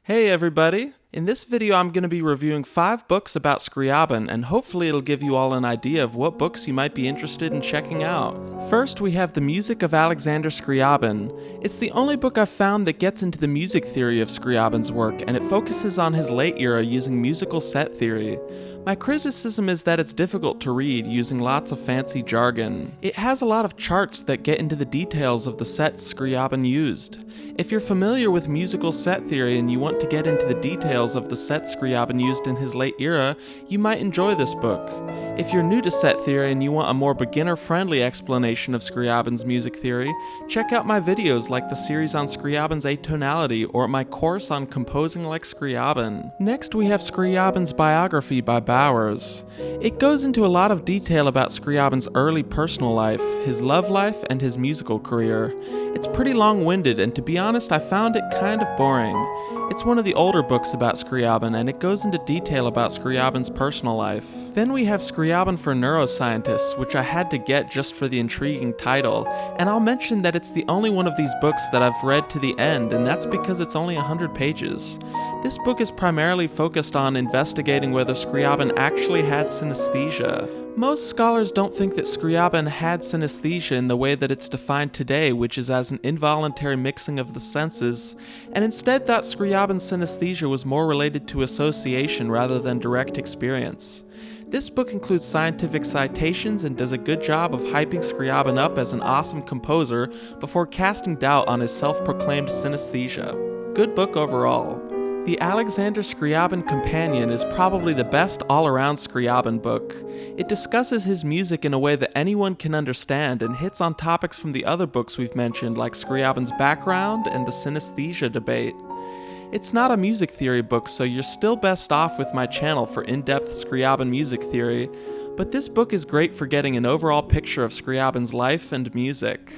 Hey everybody! In this video I'm going to be reviewing 5 books about Scriabin, and hopefully it'll give you all an idea of what books you might be interested in checking out. First we have The Music of Alexander Scriabin. It's the only book I've found that gets into the music theory of Scriabin's work, and it focuses on his late era using musical set theory. My criticism is that it's difficult to read using lots of fancy jargon. It has a lot of charts that get into the details of the sets Scriabin used. If you're familiar with musical set theory and you want to get into the details of the sets Scriabin used in his late era, you might enjoy this book. If you're new to set theory and you want a more beginner-friendly explanation of Scriabin's music theory, check out my videos like the series on Scriabin's atonality or my course on composing like Scriabin. Next we have Scriabin's biography by Bowers. It goes into a lot of detail about Scriabin's early personal life, his love life, and his musical career. It's pretty long-winded, and to be honest, I found it kind of boring. It's one of the older books about Scriabin, and it goes into detail about Scriabin's personal life. Then we have Scriabin for Neuroscientists, which I had to get just for the intriguing title, and I'll mention that it's the only one of these books that I've read to the end, and that's because it's only 100 pages. This book is primarily focused on investigating whether Scriabin actually had synesthesia. Most scholars don't think that Scriabin had synesthesia in the way that it's defined today, which is as an involuntary mixing of the senses, and instead thought Scriabin's synesthesia was more related to association rather than direct experience. This book includes scientific citations and does a good job of hyping Scriabin up as an awesome composer before casting doubt on his self-proclaimed synesthesia. Good book overall. The Alexander Scriabin Companion is probably the best all-around Scriabin book. It discusses his music in a way that anyone can understand and hits on topics from the other books we've mentioned like Scriabin's background and the synesthesia debate. It's not a music theory book, so you're still best off with my channel for in-depth Scriabin music theory, but this book is great for getting an overall picture of Scriabin's life and music.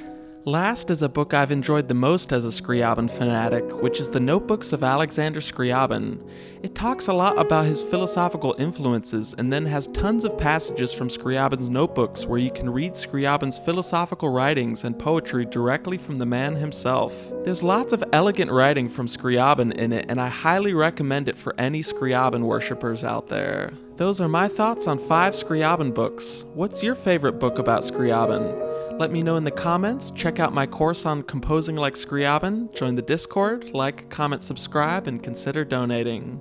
Last is a book I've enjoyed the most as a Scriabin fanatic, which is The Notebooks of Alexander Scriabin. It talks a lot about his philosophical influences and then has tons of passages from Scriabin's notebooks where you can read Scriabin's philosophical writings and poetry directly from the man himself. There's lots of elegant writing from Scriabin in it, and I highly recommend it for any Scriabin worshippers out there. Those are my thoughts on 5 Scriabin books. What's your favorite book about Scriabin? Let me know in the comments, check out my course on composing like Scriabin, join the Discord, like, comment, subscribe, and consider donating.